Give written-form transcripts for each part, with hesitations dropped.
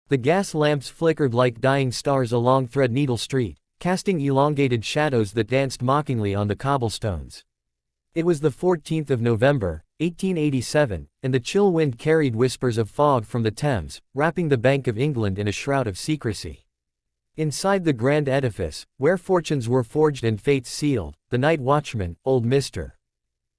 The gas lamps flickered like dying stars along Threadneedle Street, casting elongated shadows that danced mockingly on the cobblestones. It was the 14th of November, 1887, and the chill wind carried whispers of fog from the Thames, wrapping the Bank of England in a shroud of secrecy. Inside the grand edifice, where fortunes were forged and fates sealed, the night watchman, old Mr.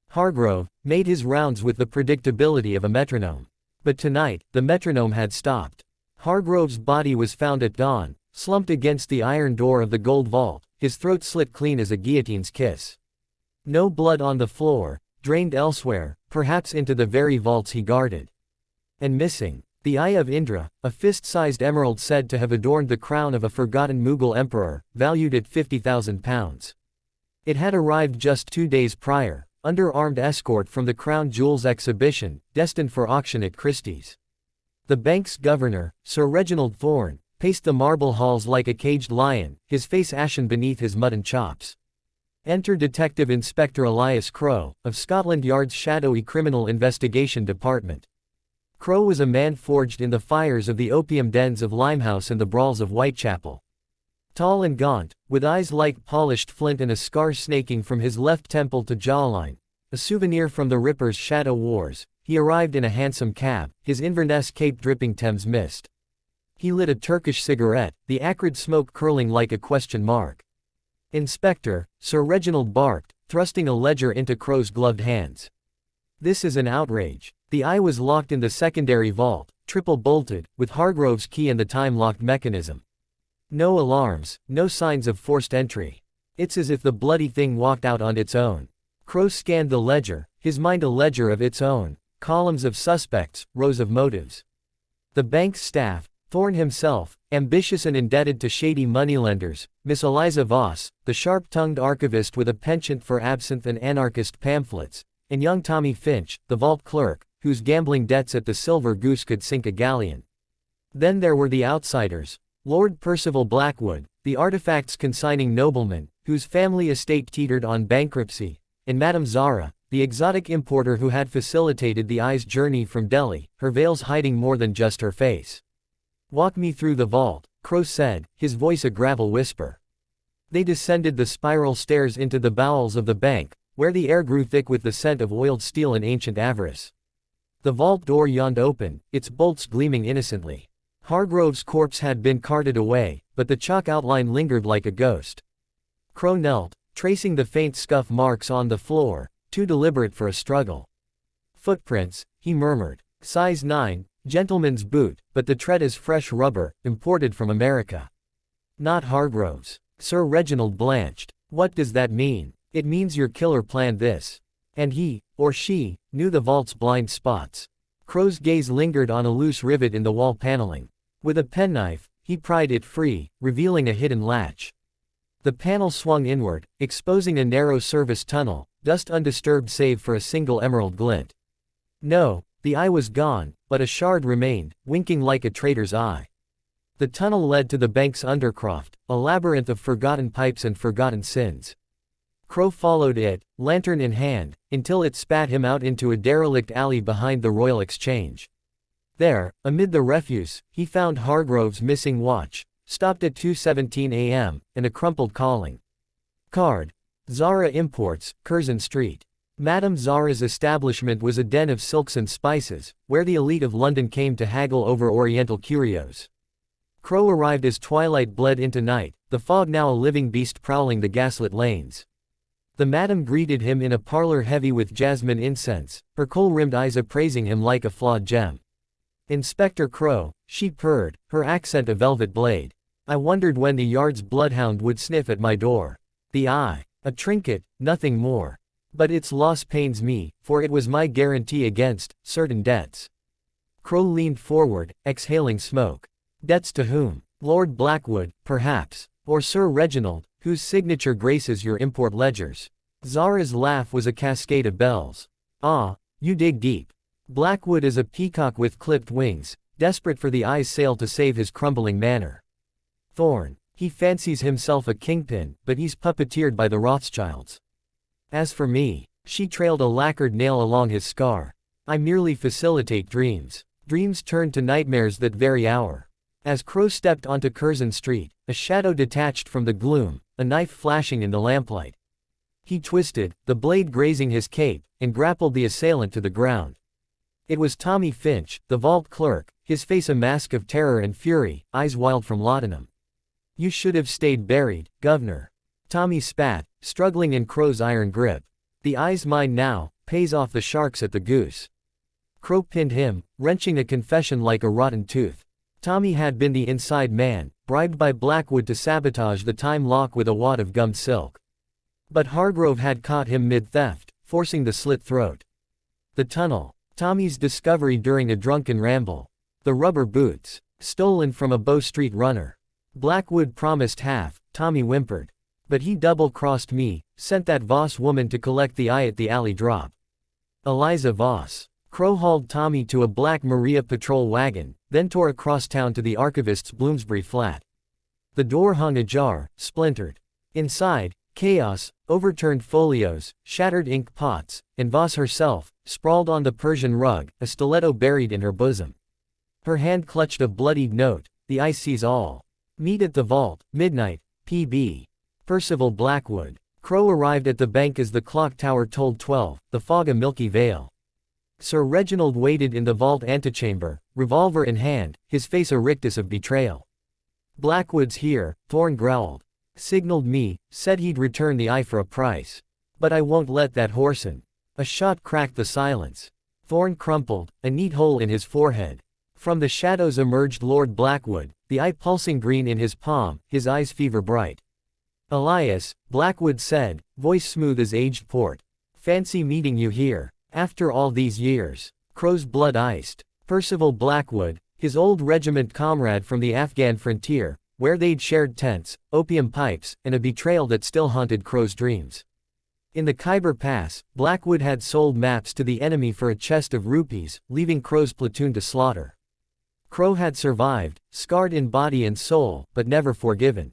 Hargrove, made his rounds with the predictability of a metronome. But tonight, the metronome had stopped. Hargrove's body was found at dawn, slumped against the iron door of the gold vault, his throat slit clean as a guillotine's kiss. No blood on the floor, drained elsewhere, perhaps into the very vaults he guarded. And missing, the Eye of Indra, a fist-sized emerald said to have adorned the crown of a forgotten Mughal emperor, valued at £50,000. It had arrived just 2 days prior, under armed escort from the Crown Jewels exhibition, destined for auction at Christie's. The bank's governor, Sir Reginald Thorne, paced the marble halls like a caged lion, his face ashen beneath his mutton chops. Enter Detective Inspector Elias Crowe, of Scotland Yard's shadowy criminal investigation department. Crowe was a man forged in the fires of the opium dens of Limehouse and the brawls of Whitechapel. Tall and gaunt, with eyes like polished flint and a scar snaking from his left temple to jawline, a souvenir from the Ripper's Shadow Wars, he arrived in a hansom cab, his Inverness cape dripping Thames mist. He lit a Turkish cigarette, the acrid smoke curling like a question mark. "Inspector," Sir Reginald barked, thrusting a ledger into Crowe's gloved hands. "This is an outrage." The Eye was locked in the secondary vault, triple-bolted, with Hargrove's key and the time-locked mechanism. No alarms, no signs of forced entry. It's as if the bloody thing walked out on its own. Crowe scanned the ledger, his mind a ledger of its own, columns of suspects, rows of motives. The bank's staff, Thorne himself, ambitious and indebted to shady moneylenders, Miss Eliza Voss, the sharp-tongued archivist with a penchant for absinthe and anarchist pamphlets, and young Tommy Finch, the vault clerk, whose gambling debts at the Silver Goose could sink a galleon. Then there were the outsiders, Lord Percival Blackwood, the artifacts consigning nobleman, whose family estate teetered on bankruptcy, and Madame Zara, the exotic importer who had facilitated the Eye's journey from Delhi, her veils hiding more than just her face. "Walk me through the vault," Crowe said, his voice a gravel whisper. They descended the spiral stairs into the bowels of the bank, where the air grew thick with the scent of oiled steel and ancient avarice. The vault door yawned open, its bolts gleaming innocently. Hargrove's corpse had been carted away, but the chalk outline lingered like a ghost. Crowe knelt, tracing the faint scuff marks on the floor, too deliberate for a struggle. "Footprints," he murmured. "Size 9, gentleman's boot, but the tread is fresh rubber, imported from America." "Not Hargrove's." Sir Reginald blanched. "What does that mean?" "It means your killer planned this. And he, or she, knew the vault's blind spots." Crowe's gaze lingered on a loose rivet in the wall paneling. With a penknife, he pried it free, revealing a hidden latch. The panel swung inward, exposing a narrow service tunnel, dust undisturbed save for a single emerald glint. No, the Eye was gone, but a shard remained, winking like a traitor's eye. The tunnel led to the bank's undercroft, a labyrinth of forgotten pipes and forgotten sins. Crowe followed it, lantern in hand, until it spat him out into a derelict alley behind the Royal Exchange. There, amid the refuse, he found Hargrove's missing watch, stopped at 2:17 a.m., and a crumpled calling card. Zara Imports, Curzon Street. Madame Zara's establishment was a den of silks and spices, where the elite of London came to haggle over Oriental curios. Crowe arrived as twilight bled into night, the fog now a living beast prowling the gaslit lanes. The madam greeted him in a parlor heavy with jasmine incense, her kohl-rimmed eyes appraising him like a flawed gem. "Inspector Crowe," she purred, her accent a velvet blade. "I wondered when the Yard's bloodhound would sniff at my door. The Eye. A trinket, nothing more. But its loss pains me, for it was my guarantee against certain debts." Crowe leaned forward, exhaling smoke. "Debts to whom? Lord Blackwood, perhaps. Or Sir Reginald, whose signature graces your import ledgers." Zara's laugh was a cascade of bells. "Ah, you dig deep. Blackwood is a peacock with clipped wings, desperate for the Eye's sail to save his crumbling manor. Thorne. He fancies himself a kingpin, but he's puppeteered by the Rothschilds. As for me," she trailed a lacquered nail along his scar, "I merely facilitate dreams. Dreams turn to nightmares that very hour. As Crowe stepped onto Curzon Street, a shadow detached from the gloom, a knife flashing in the lamplight. He twisted, the blade grazing his cape, and grappled the assailant to the ground. It was Tommy Finch, the vault clerk, his face a mask of terror and fury, eyes wild from laudanum. "You should have stayed buried, governor." Tommy spat, struggling in Crowe's iron grip. "The eye's mine now, pays off the sharks at the Goose." Crowe pinned him, wrenching a confession like a rotten tooth. Tommy had been the inside man, bribed by Blackwood to sabotage the time lock with a wad of gummed silk. But Hargrove had caught him mid-theft, forcing the slit throat. The tunnel. Tommy's discovery during a drunken ramble. The rubber boots. Stolen from a Bow Street runner. Blackwood promised half, Tommy whimpered. "But he double-crossed me, sent that Voss woman to collect the eye at the alley drop." Eliza Voss. Crowe hauled Tommy to a black Maria patrol wagon, then tore across town to the archivist's Bloomsbury flat. The door hung ajar, splintered. Inside, chaos, overturned folios, shattered ink pots, and Voss herself, sprawled on the Persian rug, a stiletto buried in her bosom. Her hand clutched a bloodied note, "The eye sees all. Meet at the vault, midnight, P.B. Percival Blackwood." Crowe arrived at the bank as the clock tower tolled 12, the fog a milky veil. Sir Reginald waited in the vault antechamber, revolver in hand, his face a rictus of betrayal. "Blackwood's here," Thorne growled. "Signaled me, said he'd return the eye for a price. But I won't let that horsen." A shot cracked the silence. Thorne crumpled, a neat hole in his forehead. From the shadows emerged Lord Blackwood, the eye pulsing green in his palm, his eyes fever bright. "Elias," Blackwood said, voice smooth as aged port. "Fancy meeting you here. After all these years." Crowe's blood iced. Percival Blackwood, his old regiment comrade from the Afghan frontier, where they'd shared tents, opium pipes, and a betrayal that still haunted Crowe's dreams. In the Khyber Pass, Blackwood had sold maps to the enemy for a chest of rupees, leaving Crowe's platoon to slaughter. Crowe had survived, scarred in body and soul, but never forgiven.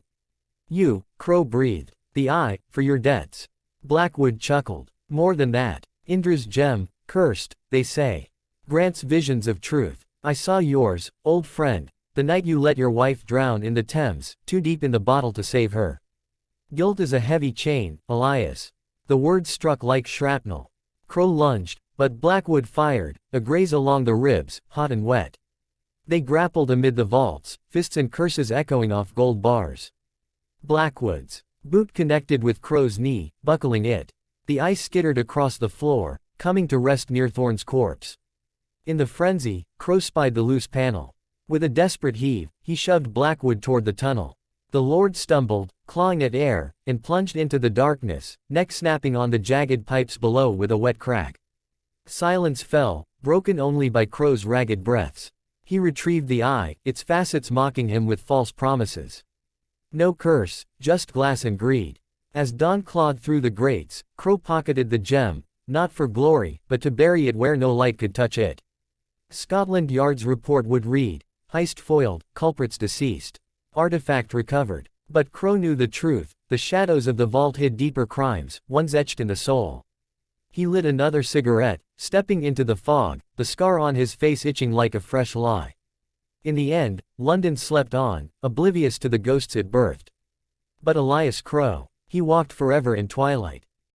"You," Crowe breathed, "the eye, for your debts." Blackwood chuckled. "More than that. Indra's gem, cursed, they say. Grants visions of truth. I saw yours, old friend, the night you let your wife drown in the Thames, too deep in the bottle to save her. Guilt is a heavy chain, Elias." The words struck like shrapnel. Crowe lunged, but Blackwood fired, a graze along the ribs, hot and wet. They grappled amid the vaults, fists and curses echoing off gold bars. Blackwood's boot connected with Crowe's knee, buckling it. The eye skittered across the floor, coming to rest near Thorne's corpse. In the frenzy, Crowe spied the loose panel. With a desperate heave, he shoved Blackwood toward the tunnel. The Lord stumbled, clawing at air, and plunged into the darkness, neck snapping on the jagged pipes below with a wet crack. Silence fell, broken only by Crowe's ragged breaths. He retrieved the eye, its facets mocking him with false promises. No curse, just glass and greed. As dawn clawed through the grates, Crowe pocketed the gem, not for glory, but to bury it where no light could touch it. Scotland Yard's report would read, "Heist foiled, culprits deceased. Artifact recovered." But Crowe knew the truth, the shadows of the vault hid deeper crimes, ones etched in the soul. He lit another cigarette, stepping into the fog, the scar on his face itching like a fresh lie. In the end, London slept on, oblivious to the ghosts it birthed. But Elias Crowe, he walked forever in twilight.